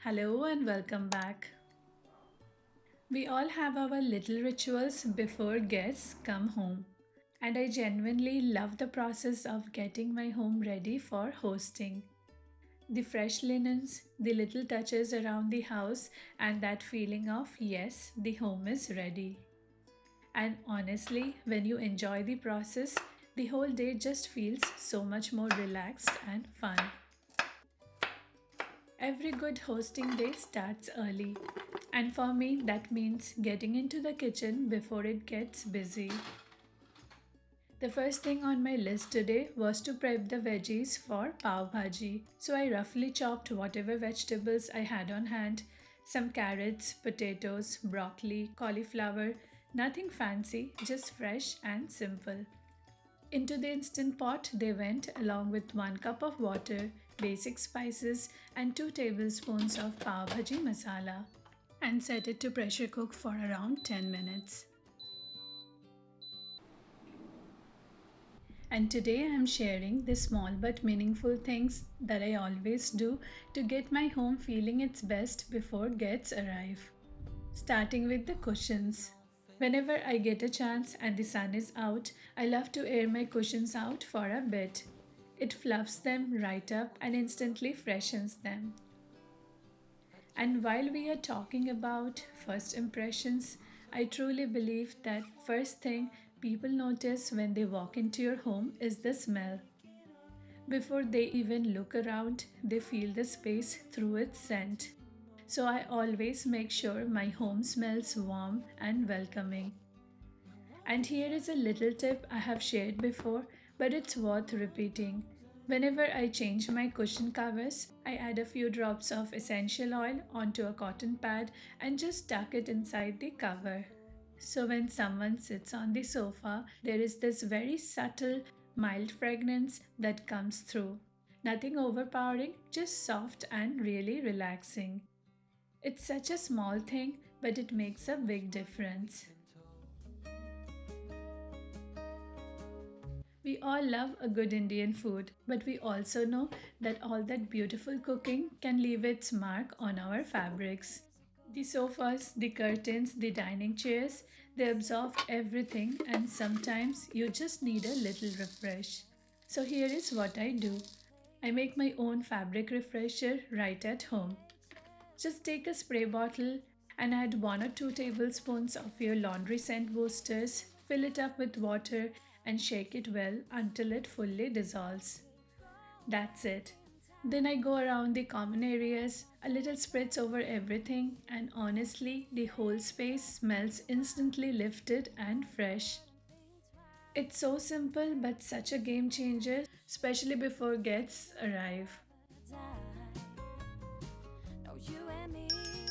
Hello and welcome back. We all have our little rituals before guests come home, and I genuinely love the process of getting my home ready for hosting. The fresh linens, the little touches around the house, and that feeling of yes, the home is ready. And honestly, when you enjoy the process, the whole day just feels so much more relaxed and fun. Every good hosting day starts early, and for me, that means getting into the kitchen before it gets busy. The first thing on my list today was to prep the veggies for Pav Bhaji. So I roughly chopped whatever vegetables I had on hand, some carrots, potatoes, broccoli, cauliflower, nothing fancy, just fresh and simple. Into the instant pot they went along with 1 cup of water, basic spices and 2 tablespoons of Pav Bhaji masala and set it to pressure cook for around 10 minutes. And today I am sharing the small but meaningful things that I always do to get my home feeling its best before guests arrive. Starting with the cushions. Whenever I get a chance and the sun is out, I love to air my cushions out for a bit. It fluffs them right up and instantly freshens them. And while we are talking about first impressions, I truly believe that first thing people notice when they walk into your home is the smell. Before they even look around, they feel the space through its scent. So I always make sure my home smells warm and welcoming. And here is a little tip I have shared before, but it's worth repeating. Whenever I change my cushion covers, I add a few drops of essential oil onto a cotton pad and just tuck it inside the cover. So when someone sits on the sofa, there is this very subtle, mild fragrance that comes through. Nothing overpowering, just soft and really relaxing. It's such a small thing, but it makes a big difference. We all love a good Indian food, but we also know that all that beautiful cooking can leave its mark on our fabrics. The sofas, the curtains, the dining chairs, they absorb everything and sometimes you just need a little refresh. So here is what I do. I make my own fabric refresher right at home. Just take a spray bottle and add 1 or 2 tablespoons of your laundry scent boosters, fill it up with water and shake it well until it fully dissolves. That's it. Then I go around the common areas, a little spritz over everything, and honestly, the whole space smells instantly lifted and fresh. It's so simple but such a game changer, especially before guests arrive. No, you and me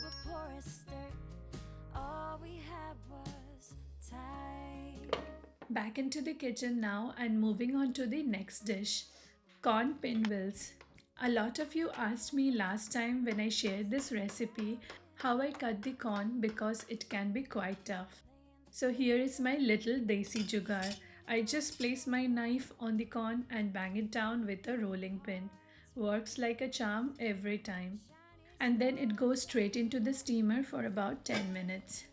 were poor as dirt. All we had was time. Back into the kitchen now and moving on to the next dish, corn pinwheels. A lot of you asked me last time when I shared this recipe how I cut the corn because it can be quite tough. So here is my little desi jugaad. I just place my knife on the corn and bang it down with a rolling pin. Works like a charm every time. And then it goes straight into the steamer for about 10 minutes.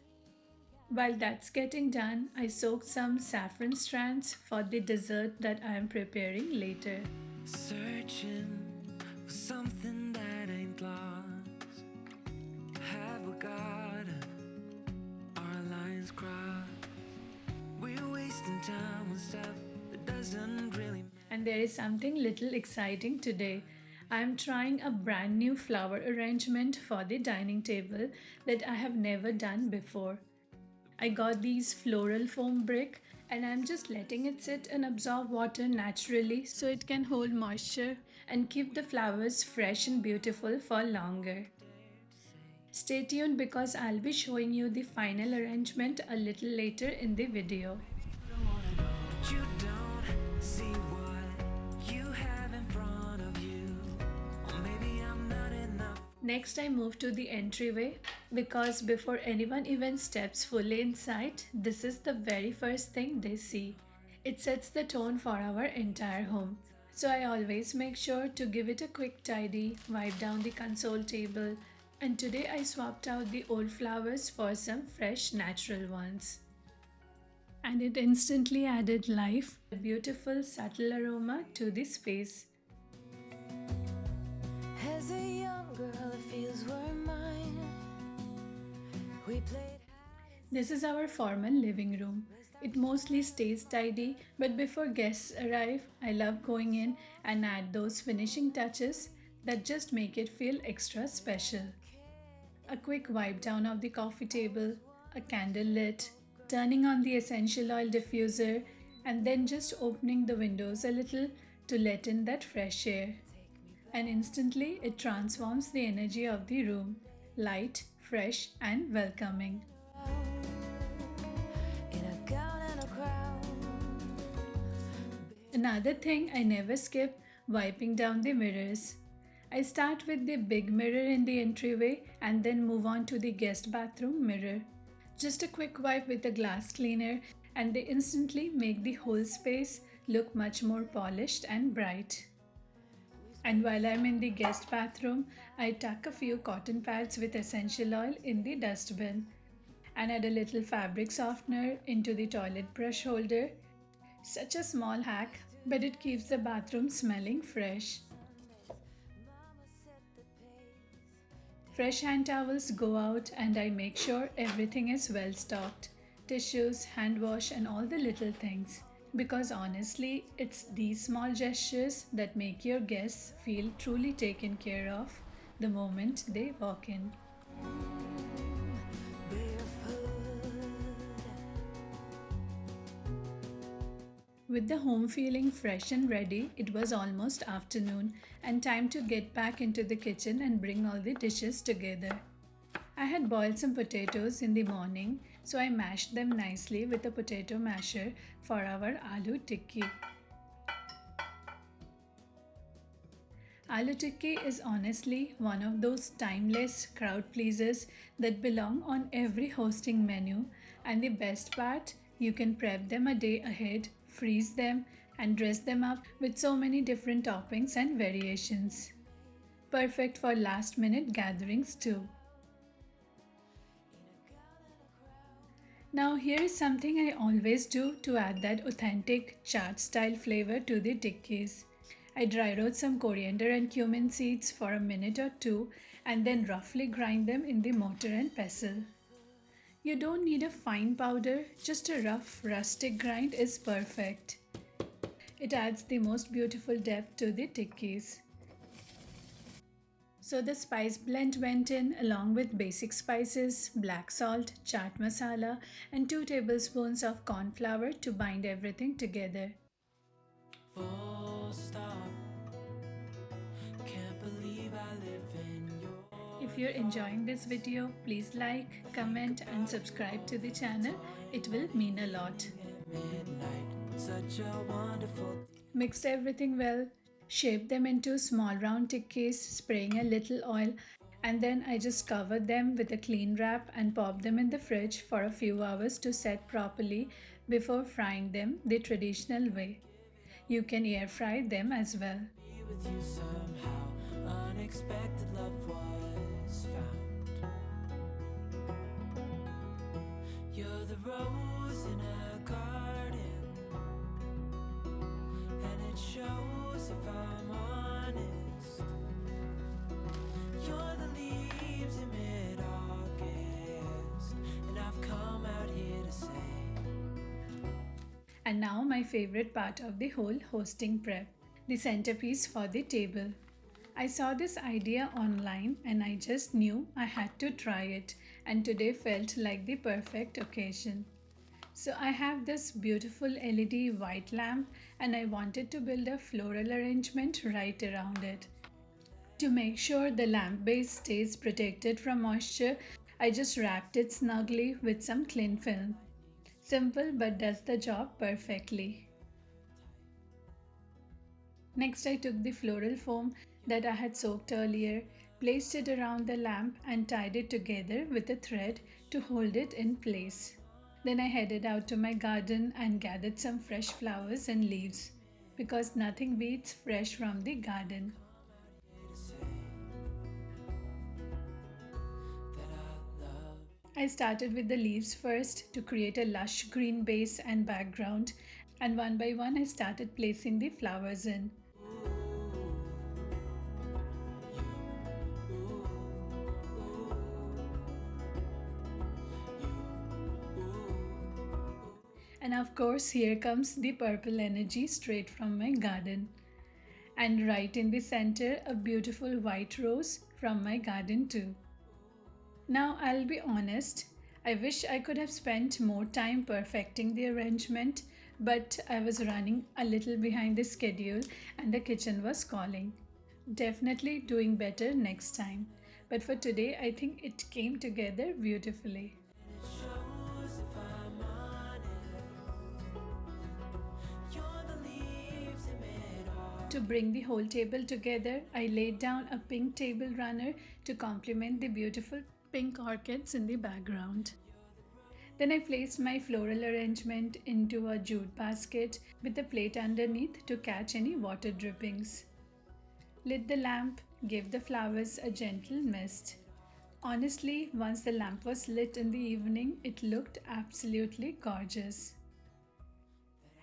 While that's getting done, I soak some saffron strands for the dessert that I am preparing later. Searching for something that ain't lost. Have we got our lines crossed? We're wasting time on stuff that doesn't really matter. And there is something little exciting today. I am trying a brand new flower arrangement for the dining table that I have never done before. I got these floral foam brick and I'm just letting it sit and absorb water naturally so it can hold moisture and keep the flowers fresh and beautiful for longer. Stay tuned because I'll be showing you the final arrangement a little later in the video. Next I move to the entryway because before anyone even steps fully inside, this is the very first thing they see. It sets the tone for our entire home. So I always make sure to give it a quick tidy, wipe down the console table, And today I swapped out the old flowers for some fresh natural ones. And it instantly added life, a beautiful subtle aroma to the space. As a young girl, it feels were mine. We played. This is our formal living room. It mostly stays tidy, but before guests arrive, I love going in and add those finishing touches that just make it feel extra special. A quick wipe down of the coffee table, a candle lit, turning on the essential oil diffuser, and then just opening the windows a little to let in that fresh air. And instantly it transforms the energy of the room, light, fresh, and welcoming. Another thing I never skip, wiping down the mirrors. I start with the big mirror in the entryway and then move on to the guest bathroom mirror. Just a quick wipe with a glass cleaner and they instantly make the whole space look much more polished and bright. And while I'm in the guest bathroom, I tuck a few cotton pads with essential oil in the dustbin and add a little fabric softener into the toilet brush holder. Such a small hack, but it keeps the bathroom smelling fresh. Fresh hand towels go out and I make sure everything is well stocked. Tissues, hand wash and all the little things. Because honestly, it's these small gestures that make your guests feel truly taken care of the moment they walk in. With the home feeling fresh and ready, it was almost afternoon and time to get back into the kitchen and bring all the dishes together. I had boiled some potatoes in the morning, so I mashed them nicely with a potato masher for our Aloo Tikki. Aloo Tikki is honestly one of those timeless crowd pleasers that belong on every hosting menu, and the best part, you can prep them a day ahead, freeze them, and dress them up with so many different toppings and variations. Perfect for last minute gatherings too. Now here is something I always do to add that authentic chaat style flavor to the tikkis. I dry roast some coriander and cumin seeds for a minute or two and then roughly grind them in the mortar and pestle. You don't need a fine powder, just a rough rustic grind is perfect. It adds the most beautiful depth to the tikkis. So the spice blend went in along with basic spices, black salt, chaat masala and 2 tablespoons of corn flour to bind everything together. Full stop. Can't believe I live in your If you're enjoying this video, please like, comment and subscribe to the channel. It will mean a lot. Mixed everything well. Shape them into small round tikkis, spraying a little oil, and then I just cover them with a clean wrap and pop them in the fridge for a few hours to set properly before frying them the traditional way. You can air fry them as well. You're the rose in a garden, and it shows if I'm honest. You're the leaves in mid-August, and I've come out here to say. And now my favorite part of the whole hosting prep, the centerpiece for the table. I saw this idea online and I just knew I had to try it, and today felt like the perfect occasion. So I have this beautiful LED white lamp and I wanted to build a floral arrangement right around it. To make sure the lamp base stays protected from moisture, I just wrapped it snugly with some cling film. Simple but does the job perfectly. Next I took the floral foam that I had soaked earlier, placed it around the lamp and tied it together with a thread to hold it in place. Then I headed out to my garden and gathered some fresh flowers and leaves, because nothing beats fresh from the garden. I started with the leaves first to create a lush green base and background, and one by one I started placing the flowers in. And of course, here comes the purple energy straight from my garden. And right in the center, a beautiful white rose from my garden too. Now, I'll be honest, I wish I could have spent more time perfecting the arrangement, but I was running a little behind the schedule and the kitchen was calling. Definitely doing better next time. But for today, I think it came together beautifully. To bring the whole table together, I laid down a pink table runner to complement the beautiful pink orchids in the background. Then I placed my floral arrangement into a jute basket with a plate underneath to catch any water drippings. Lit the lamp, gave the flowers a gentle mist. Honestly, once the lamp was lit in the evening, it looked absolutely gorgeous.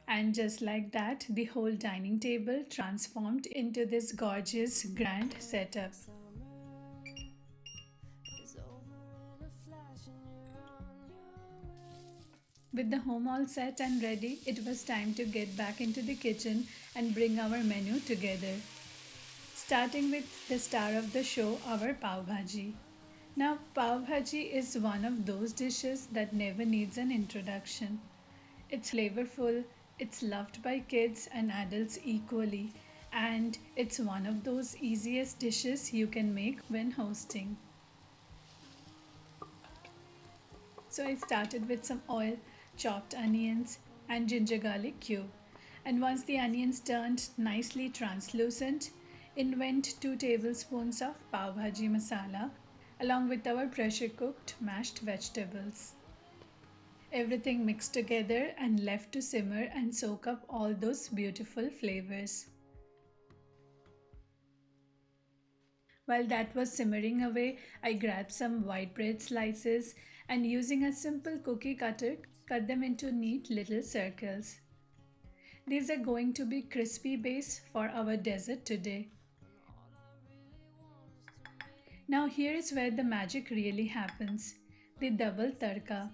And just like that, the whole dining table transformed into this gorgeous grand setup. With the home all set and ready, it was time to get back into the kitchen and bring our menu together. Starting with the star of the show, our Pav Bhaji. Now, Pav Bhaji is one of those dishes that never needs an introduction. It's flavorful, it's loved by kids and adults equally, and it's one of those easiest dishes you can make when hosting. So I started with some oil, chopped onions, and ginger garlic cube. And once the onions turned nicely translucent, in went 2 tablespoons of pav bhaji masala along with our pressure cooked mashed vegetables. Everything mixed together and left to simmer and soak up all those beautiful flavors. While that was simmering away, I grabbed some white bread slices and using a simple cookie cutter, cut them into neat little circles. These are going to be crispy base for our dessert today. Now here is where the magic really happens, the double tadka.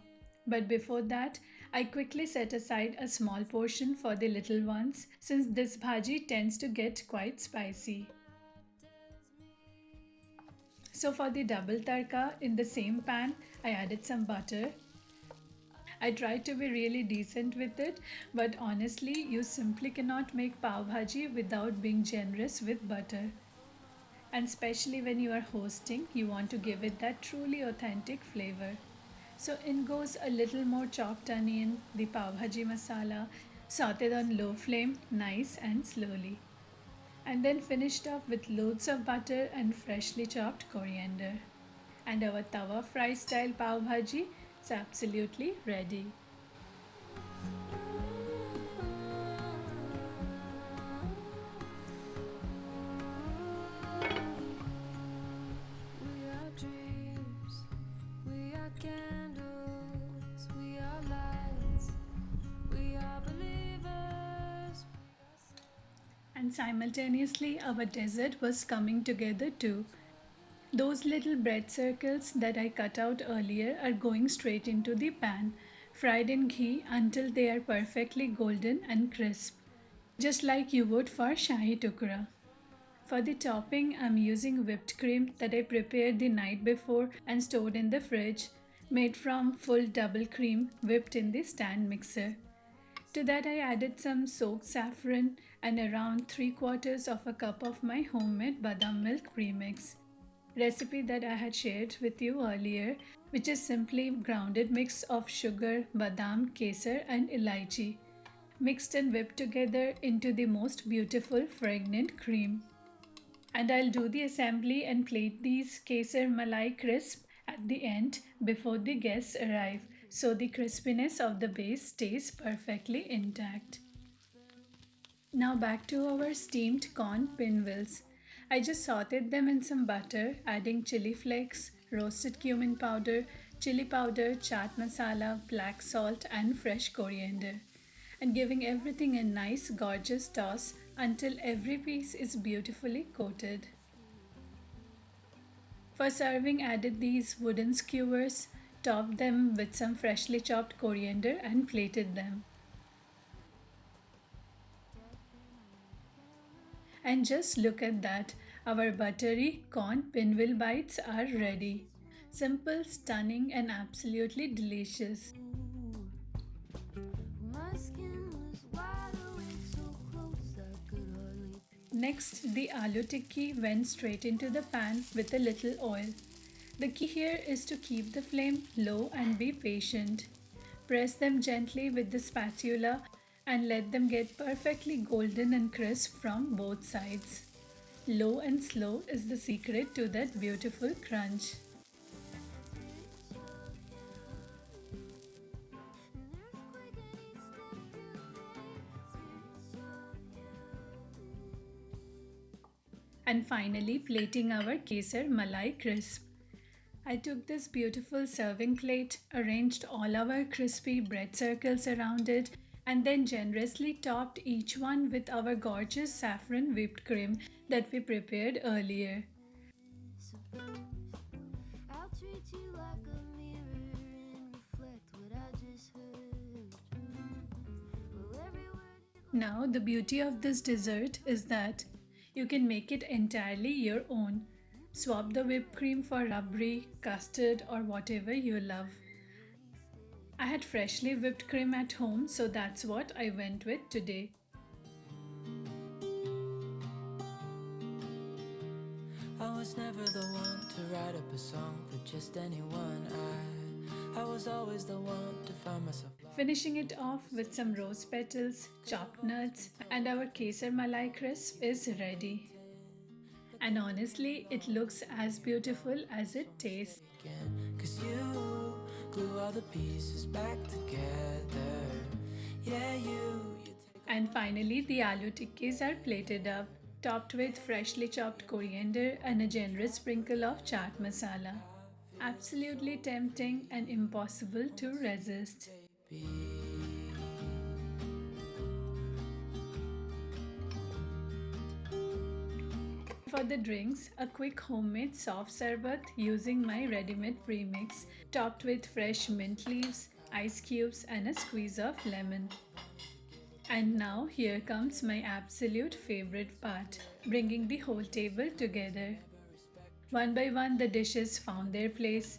But before that, I quickly set aside a small portion for the little ones since this bhaji tends to get quite spicy. So for the double tadka, in the same pan, I added some butter. I tried to be really decent with it, but honestly, you simply cannot make pav bhaji without being generous with butter. And especially when you are hosting, you want to give it that truly authentic flavor. So in goes a little more chopped onion, the pav bhaji masala, sauteed on low flame, nice and slowly. And then finished off with loads of butter and freshly chopped coriander. And our tawa fry style pav bhaji is absolutely ready. And simultaneously, our dessert was coming together too. Those little bread circles that I cut out earlier are going straight into the pan, fried in ghee until they are perfectly golden and crisp, just like you would for shahi tukra. For the topping, I'm using whipped cream that I prepared the night before and stored in the fridge, made from full double cream whipped in the stand mixer. To that, I added some soaked saffron and around 3/4 of a cup of my homemade badam milk premix. Recipe that I had shared with you earlier, which is simply grounded mix of sugar, badam, kesar, and elaichi, mixed and whipped together into the most beautiful fragrant cream. And I'll do the assembly and plate these Kesar Malai Crisp at the end before the guests arrive so the crispiness of the base stays perfectly intact. Now back to our steamed corn pinwheels. I just sauteed them in some butter, adding chili flakes, roasted cumin powder, chili powder, chaat masala, black salt, and fresh coriander, and giving everything a nice, gorgeous toss until every piece is beautifully coated. For serving, added these wooden skewers, topped them with some freshly chopped coriander, and plated them. And just look at that, our buttery corn pinwheel bites are ready. Simple, stunning, and absolutely delicious. Next, the aloo tikki went straight into the pan with a little oil. The key here is to keep the flame low and be patient. Press them gently with the spatula and let them get perfectly golden and crisp from both sides. Low and slow is the secret to that beautiful crunch. And finally, plating our Kesar Malai Crisp. I took this beautiful serving plate, arranged all our crispy bread circles around it, and then generously topped each one with our gorgeous saffron whipped cream that we prepared earlier. Now, the beauty of this dessert is that you can make it entirely your own. Swap the whipped cream for rubbery, custard, or whatever you love. I had freshly whipped cream at home, so that's what I went with today. I was never the one to write up a song for just anyone. I was always the one to find myself. Finishing it off with some rose petals, chopped nuts, and our Kesar Malai Crisp is ready. And honestly, it looks as beautiful as it tastes. 'Cause you glue all the pieces back together. Yeah, And finally, the aloo tikkis are plated up, topped with freshly chopped coriander and a generous sprinkle of chaat masala. Absolutely tempting and impossible to resist. For the drinks, a quick homemade soft Sharbat using my ready-made premix, topped with fresh mint leaves, ice cubes, and a squeeze of lemon. And now here comes my absolute favorite part, bringing the whole table together. One by one, the dishes found their place.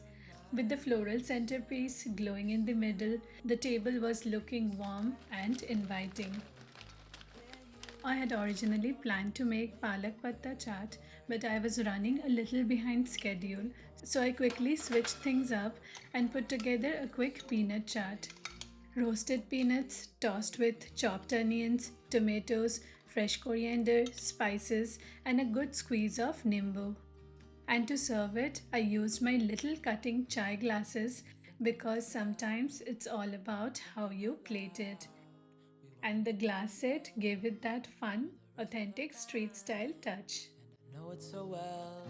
With the floral centerpiece glowing in the middle, the table was looking warm and inviting. I had originally planned to make palak patta chaat, but I was running a little behind schedule, so I quickly switched things up and put together a quick peanut chaat. Roasted peanuts tossed with chopped onions, tomatoes, fresh coriander, spices, and a good squeeze of nimbu. And to serve it, I used my little cutting chai glasses because sometimes it's all about how you plate it. And the glass set gave it that fun, authentic street style touch. And I know it so well,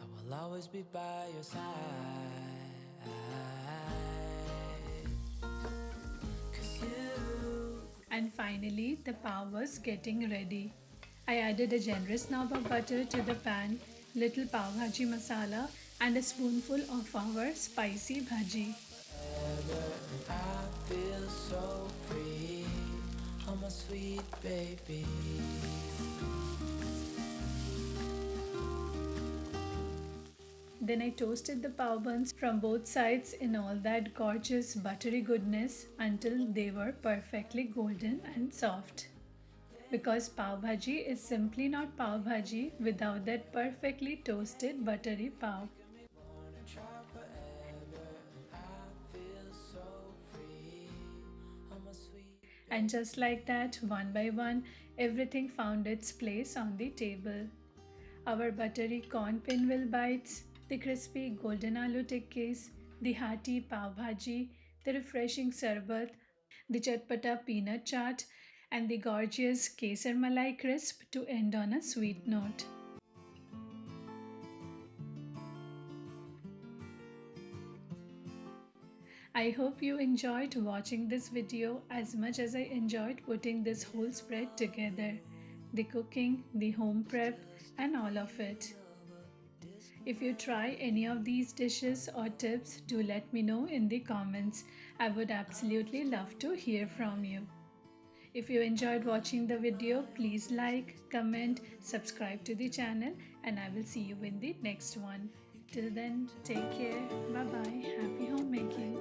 I will always be by your side. And finally, the pav was getting ready. I added a generous knob of butter to the pan, little Pav Bhaji masala, and a spoonful of our spicy bhaji. I feel so free, oh my sweet baby. Then I toasted the pav buns from both sides in all that gorgeous buttery goodness until they were perfectly golden and soft. Because pav bhaji is simply not pav bhaji without that perfectly toasted buttery pav. And just like that, one by one, everything found its place on the table. Our buttery corn pinwheel bites, the crispy golden aloo tikkis, the hearty pav bhaji, the refreshing sarbat, the chatpata peanut chaat, and the gorgeous Kesar Malai Crisp to end on a sweet note. I hope you enjoyed watching this video as much as I enjoyed putting this whole spread together. The cooking, the home prep, and all of it. If you try any of these dishes or tips, do let me know in the comments. I would absolutely love to hear from you. If you enjoyed watching the video, please like, comment, subscribe to the channel, and I will see you in the next one. Till then, take care. Bye bye. Happy homemaking.